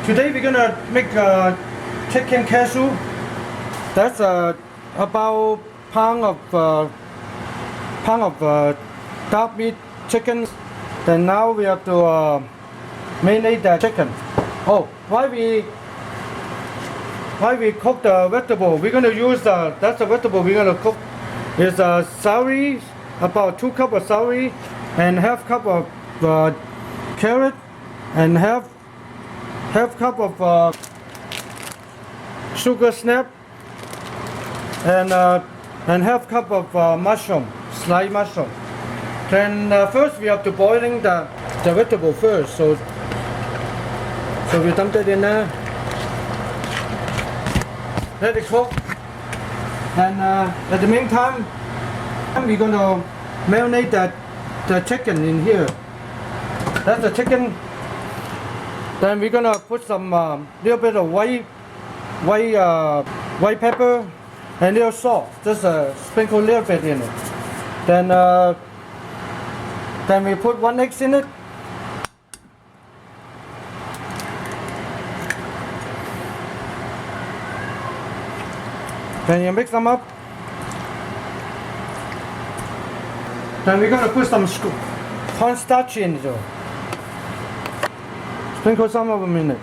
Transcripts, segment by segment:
Today we're gonna make chicken cashew. That's about pound of dark meat chicken. Then now we have to marinate the chicken. Oh, why we cook the vegetable? We're gonna use that's the vegetable we're gonna cook. Is celery, about 2 cups of celery, and half cup of carrot, and half cup of sugar snap, and half cup of mushroom, sliced mushroom. Then first we have to boiling the vegetable first. So we dump it in there, let it cook. And at the meantime, we're gonna marinate the chicken in here. That's the chicken. Then we're gonna put some little bit of white pepper and little salt. Just sprinkle a little bit in it. Then we put 1 egg in it. Then you mix them up. Then we're gonna put some cornstarch in it. Sprinkle some of them in it.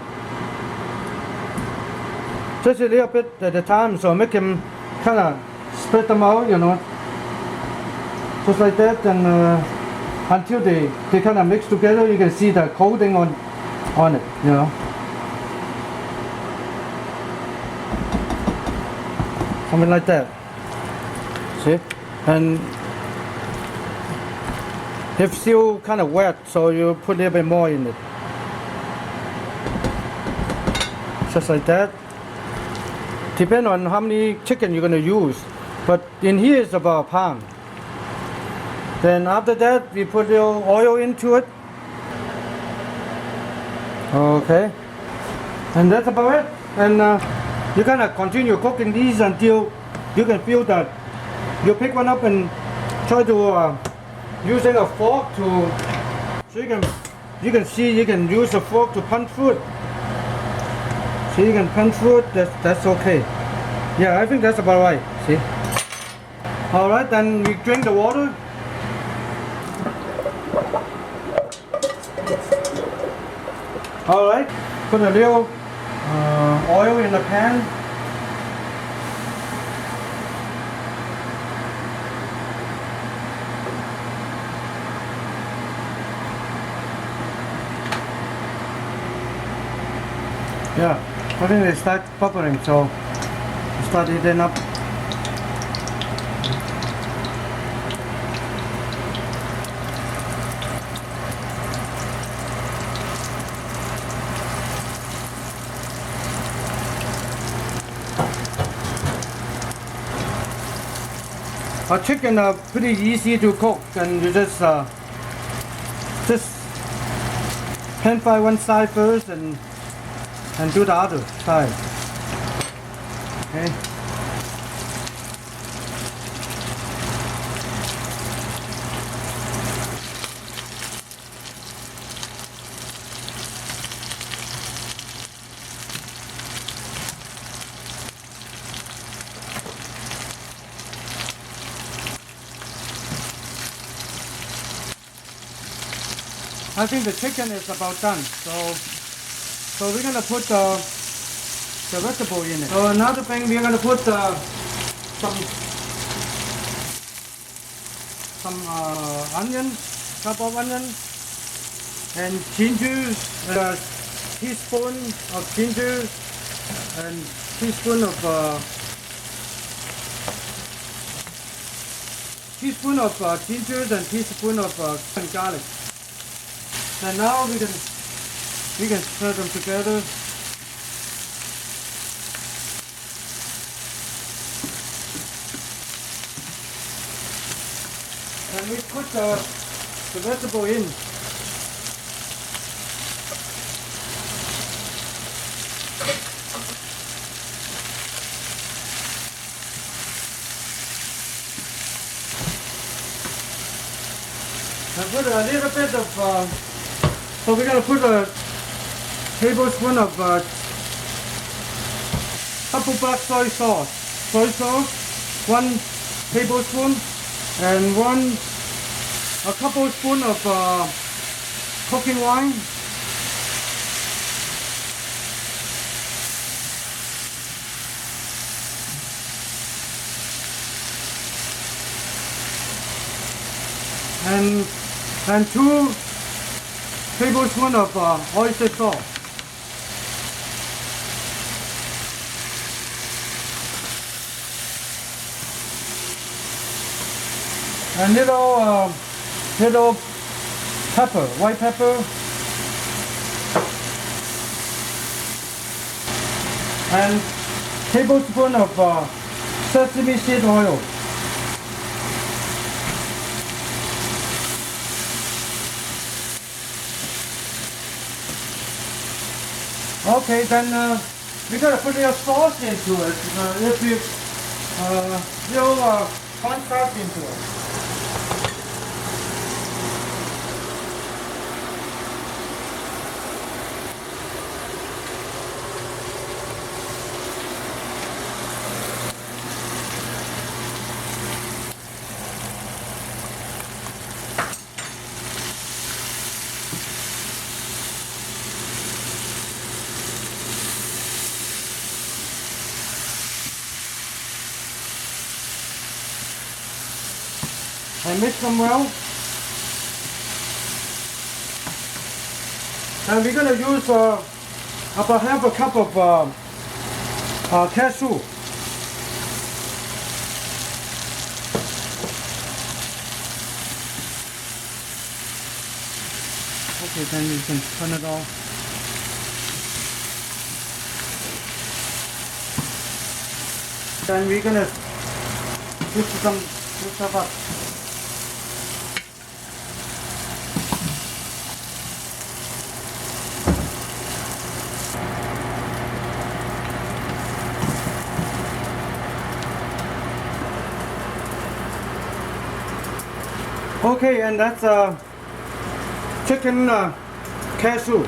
Just a little bit at a time, so make them kind of spread them out, you know. Just like that, and until they kind of mix together, you can see the coating on it, you know. Something like that. See? And it's still kind of wet, so you put a little bit more in it. Just like that. Depends on how many chicken you're going to use. But in here it's about a pound. Then after that, we put a little oil into it. Okay. And that's about it. And you're gonna continue cooking these until you can feel that you pick one up and try to using a fork to, so you can see you can use a fork to punch food. So you can punch food. That's okay. Yeah, I think that's about right. See. All right, then we drink the water. All right, put a little oil in the pan. Yeah, I think they start bubbling, so start heating up. Our chicken are pretty easy to cook, and you just pan fry one side first and do the other side. Okay. I think the chicken is about done, so we're gonna put the vegetable in it. So another thing, we're gonna put some onion, couple of onion, and ginger, a teaspoon of ginger, and teaspoon of ginger, and teaspoon of garlic. And now we can stir them together. And we put the vegetable in. And put a little bit of so we're going to put a tablespoon of couple black soy sauce. Soy sauce, 1 tablespoon, and a couple spoon of cooking wine. And 2 tablespoons of oyster sauce. And little pepper, white pepper. And tablespoon of sesame seed oil. Okay, then we're gonna put your sauce into it. If you cornstarch into it. And mix them well. And we're going to use about half a cup of cashew. Okay, then you can turn it off. Then we're going to use some stuff up. Okay, and that's chicken cashew.